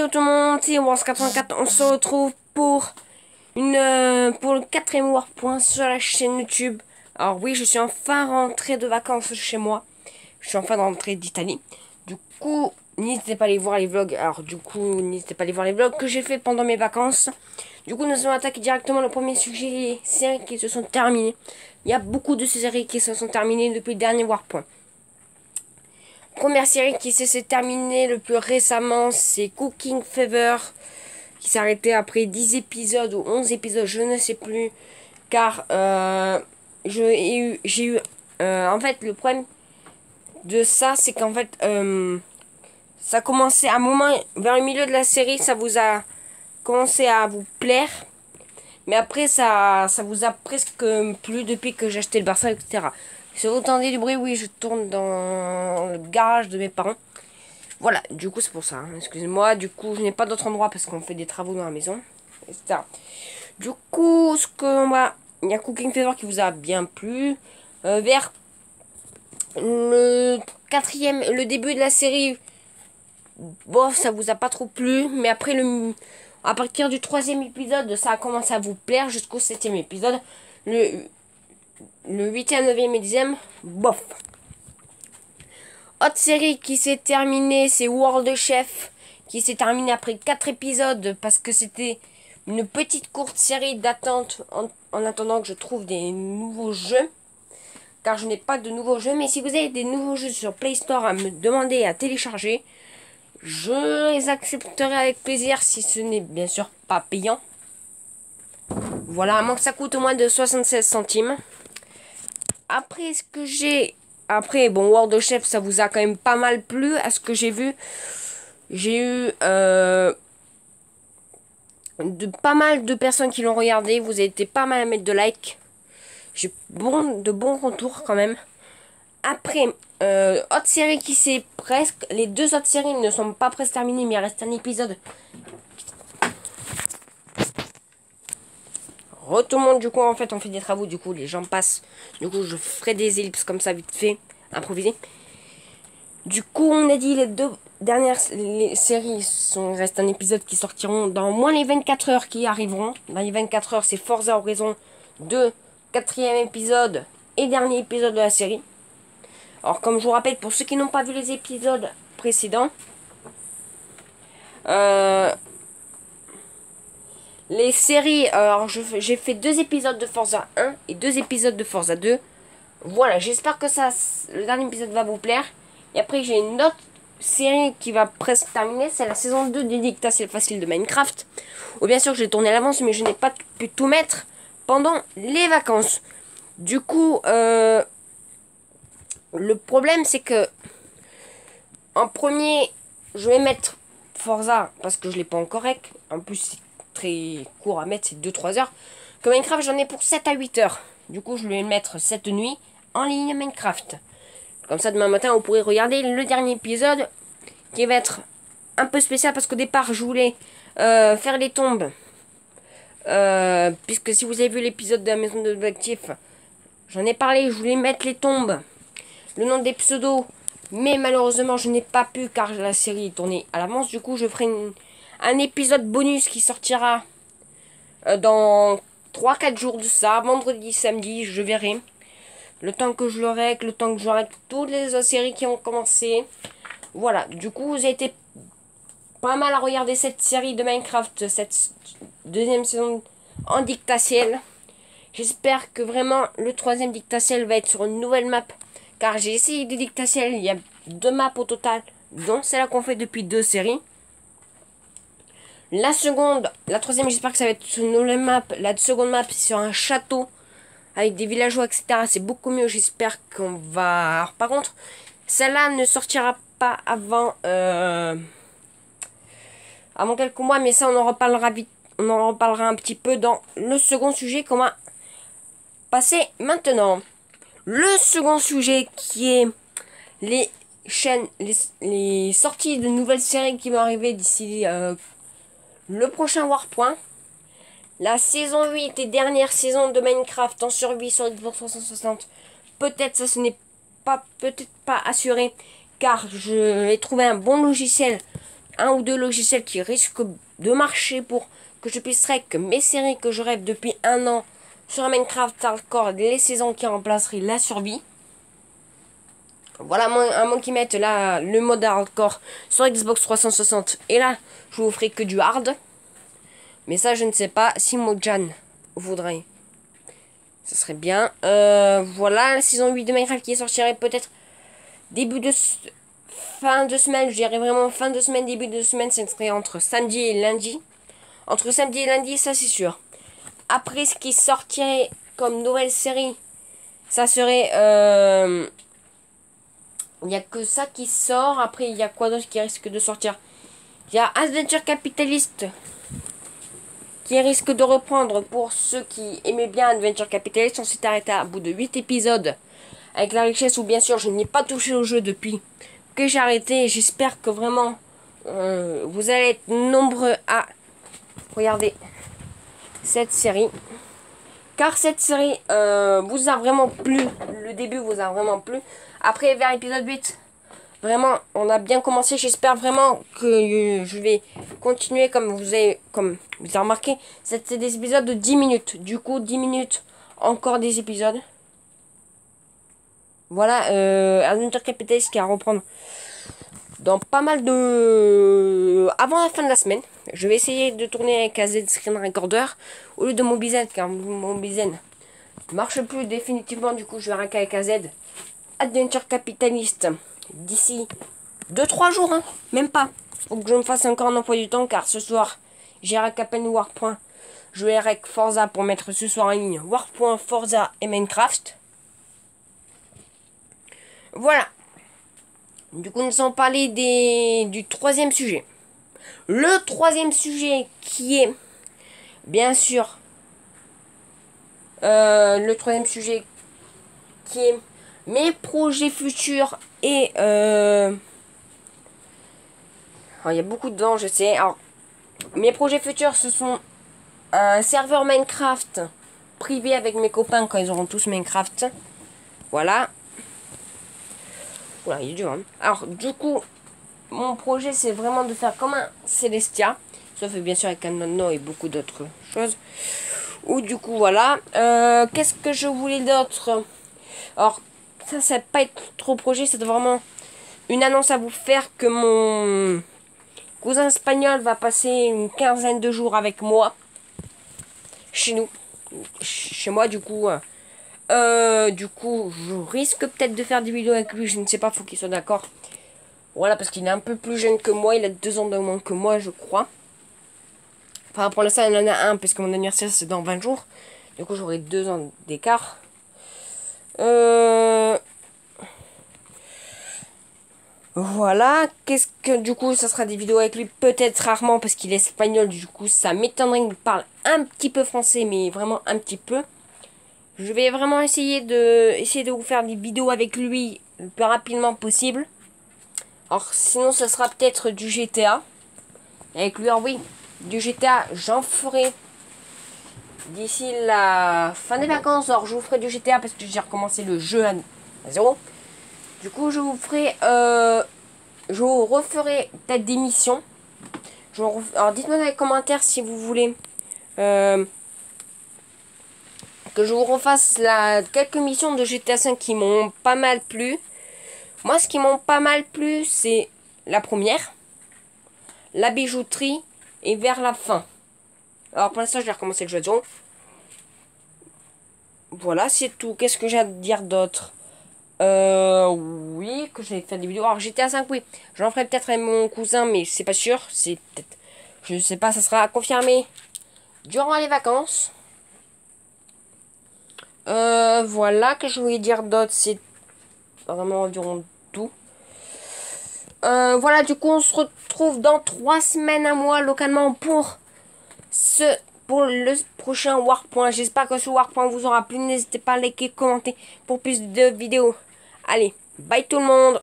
Yo tout le monde, c'est Wars84, on se retrouve pour le quatrième Warpoint sur la chaîne YouTube. Alors oui, je suis enfin rentré de vacances chez moi. Je suis enfin rentré d'Italie. Du coup, n'hésitez pas à aller voir les vlogs. N'hésitez pas à aller voir les vlogs que j'ai fait pendant mes vacances. Du coup, nous allons attaquer directement le premier sujet, les séries qui se sont terminées. Il y a beaucoup de ces séries qui se sont terminées depuis le dernier Warpoint. Première série qui s'est terminée le plus récemment, c'est Cooking Fever, qui s'est arrêté après 10 épisodes ou 11 épisodes, je ne sais plus, car en fait, le problème de ça, c'est qu'en fait, ça a commencé à un moment, vers le milieu de la série, ça vous a commencé à vous plaire, mais après, ça vous a presque plu depuis que j'ai acheté le Barça, etc. Si vous entendez du bruit, oui, je tourne dans le garage de mes parents. Voilà, du coup, c'est pour ça. Hein. Excusez-moi, du coup, je n'ai pas d'autre endroit parce qu'on fait des travaux dans la maison, etc. Du coup, il y a Cooking Fever qui vous a bien plu. Vers le le début de la série, bon, ça vous a pas trop plu. Mais après, à partir du 3e épisode, ça a commencé à vous plaire jusqu'au 7e épisode. Le 8e, 9e et 10e, bof. Autre série qui s'est terminée, c'est World Chef, qui s'est terminée après 4 épisodes parce que c'était une petite courte série d'attente en attendant que je trouve des nouveaux jeux. Car je n'ai pas de nouveaux jeux, mais si vous avez des nouveaux jeux sur Play Store à me demander à télécharger, je les accepterai avec plaisir si ce n'est bien sûr pas payant. Voilà, à moins que ça coûte au moins de 76 centimes. Après, bon, World Chef, ça vous a quand même pas mal plu à ce que j'ai vu. J'ai eu pas mal de personnes qui l'ont regardé. Vous avez été pas mal à mettre de likes. J'ai de bons retours quand même. Après, autre série qui s'est presque... Les deux autres séries ne sont pas presque terminées, mais il reste un épisode. Tout le monde, du coup, en fait, on fait des travaux. Du coup, les gens passent. Du coup, je ferai des ellipses comme ça, vite fait, improvisé. Du coup, on a dit les deux dernières séries, il reste un épisode qui sortiront dans moins les 24 heures qui arriveront. Dans les 24 heures, c'est Forza Horizon 2, 4e épisode et dernier épisode de la série. Alors, comme je vous rappelle, pour ceux qui n'ont pas vu les épisodes précédents, les séries, alors j'ai fait 2 épisodes de Forza 1 et 2 épisodes de Forza 2. Voilà, j'espère que le dernier épisode va vous plaire. Et après, j'ai une autre série qui va presque terminer. C'est la saison 2 des Dictatiel Facile de Minecraft. Ou bien sûr, j'ai tourné à l'avance, mais je n'ai pas pu tout mettre pendant les vacances. Du coup, le problème, c'est que en premier, je vais mettre Forza parce que je l'ai pas encore rec. En plus, c'est très court à mettre, c'est 2-3 heures. Que Minecraft, j'en ai pour 7 à 8 heures. Du coup, je vais mettre cette nuit en ligne Minecraft. Comme ça, demain matin, vous pourrez regarder le dernier épisode qui va être un peu spécial parce qu'au départ, je voulais faire les tombes. Puisque si vous avez vu l'épisode de la maison de l'objectif, j'en ai parlé, je voulais mettre les tombes, le nom des pseudos, mais malheureusement, je n'ai pas pu car la série est tournée à l'avance. Du coup, je ferai un épisode bonus qui sortira dans 3-4 jours de ça, vendredi, samedi, je verrai. Le temps que je le règle, le temps que je règle toutes les autres séries qui ont commencé. Voilà, du coup, vous avez été pas mal à regarder cette série de Minecraft, cette deuxième saison en Dictatiel. J'espère que vraiment le 3e Dictatiel va être sur une nouvelle map. Car j'ai essayé des Dictatiel, il y a 2 maps au total, dont celle qu'on fait depuis 2 séries. La 3e, j'espère que ça va être sur une nouvelle map. La seconde map, c'est sur un château avec des villageois, etc. C'est beaucoup mieux. J'espère qu'on va... Alors, par contre, celle-là ne sortira pas avant quelques mois. Mais ça, on en reparlera vite. On en reparlera un petit peu dans le second sujet qu'on va passer maintenant. Le second sujet qui est les chaînes, les sorties de nouvelles séries qui vont arriver d'ici le prochain Warpoint. La saison 8 et dernière saison de Minecraft en survie sur Xbox 360. Peut-être ça ce n'est pas assuré car je vais trouver un bon logiciel un ou deux logiciels qui risquent de marcher pour que je puisse rec mes séries que je rêve depuis un an sur Minecraft Hardcore, les saisons qui remplaceraient la survie. Voilà, à moins qu'ils mettent là le mode hardcore sur Xbox 360. Et là, je vous ferai que du hard. Mais ça, je ne sais pas si Mojang voudrait. Ça serait bien. Voilà, la saison 8 de Minecraft qui sortirait peut-être début de fin de semaine. Je dirais vraiment fin de semaine, début de semaine. Ce serait entre samedi et lundi. Entre samedi et lundi, ça c'est sûr. Après, ce qui sortirait comme nouvelle série, ça serait... il n'y a que ça qui sort. Après, il y a quoi d'autre qui risque de sortir? Il y a Adventure Capitalist qui risque de reprendre pour ceux qui aimaient bien Adventure Capitalist. On s'est arrêté à bout de 8 épisodes avec la richesse où bien sûr je n'ai pas touché au jeu depuis que j'ai arrêté. J'espère que vraiment vous allez être nombreux à regarder cette série. Car cette série vous a vraiment plu. Le début vous a vraiment plu. Après vers l'épisode 8, vraiment on a bien commencé. J'espère vraiment que je vais continuer comme vous avez remarqué. C'était des épisodes de 10 minutes. Du coup 10 minutes encore des épisodes. Voilà, Adventure Capitalist qui va reprendre dans pas mal de... avant la fin de la semaine. Je vais essayer de tourner avec un Z Screen Recorder au lieu de mon Mobizen, car mon Mobizen ne marche plus définitivement. Du coup, je vais raquer avec un Z Adventure Capitalist d'ici 2-3 jours, hein, même pas. Faut que je me fasse encore un emploi du temps, car ce soir, j'ai rack à peine Warpoint. Je vais avec Forza pour mettre ce soir en ligne Warpoint, Forza et Minecraft. Voilà. Du coup, nous allons parler du troisième sujet. Le troisième sujet qui est, bien sûr, le troisième sujet qui est mes projets futurs et... alors, il y a beaucoup dedans, je sais. Alors, mes projets futurs, ce sont un serveur Minecraft privé avec mes copains quand ils auront tous Minecraft. Voilà. Voilà, il est dur, hein. Alors, du coup, mon projet, c'est vraiment de faire comme un Celestia. Sauf, bien sûr, avec un nano et beaucoup d'autres choses. Ou, du coup, voilà. Qu'est-ce que je voulais d'autre? Alors, ça va pas être trop projet. C'est vraiment une annonce à vous faire que mon cousin espagnol va passer une quinzaine de jours avec moi. Chez nous. Chez moi, du coup... je risque peut-être de faire des vidéos avec lui, je ne sais pas, faut qu'il soit d'accord. Voilà, parce qu'il est un peu plus jeune que moi, il a 2 ans de moins que moi, je crois. Enfin, pour l'instant, il en a un, parce que mon anniversaire, c'est dans 20 jours. Du coup, j'aurai 2 ans d'écart. Voilà, qu'est-ce que, du coup, ça sera des vidéos avec lui, peut-être rarement, parce qu'il est espagnol, du coup, ça m'étonnerait qu'il parle un petit peu français, mais vraiment un petit peu. Je vais vraiment essayer de vous faire des vidéos avec lui le plus rapidement possible. Alors sinon ce sera peut-être du GTA. Avec lui, alors oui, du GTA j'en ferai d'ici la fin des vacances. Alors je vous ferai du GTA parce que j'ai recommencé le jeu à 0. Du coup je vous ferai, je vous referai peut-être des missions. Alors dites-moi dans les commentaires si vous voulez que je vous refasse quelques missions de GTA 5 qui m'ont pas mal plu. Moi, ce qui m'ont pas mal plu, c'est la première, la bijouterie et vers la fin. Alors, pour l'instant, je vais recommencer le jeu de zone. Voilà, c'est tout. Qu'est-ce que j'ai à dire d'autre? Oui, que j'ai fait des vidéos. Alors, GTA 5, oui. J'en ferai peut-être avec mon cousin, mais c'est pas sûr. C'est peut-être... Je sais pas, ça sera confirmé durant les vacances. Voilà, que je voulais dire d'autre, c'est vraiment environ tout. Voilà, du coup, on se retrouve dans 3 semaines à moi, localement, pour le prochain Warpoint. J'espère que ce Warpoint vous aura plu. N'hésitez pas à liker, commenter pour plus de vidéos. Allez, bye tout le monde!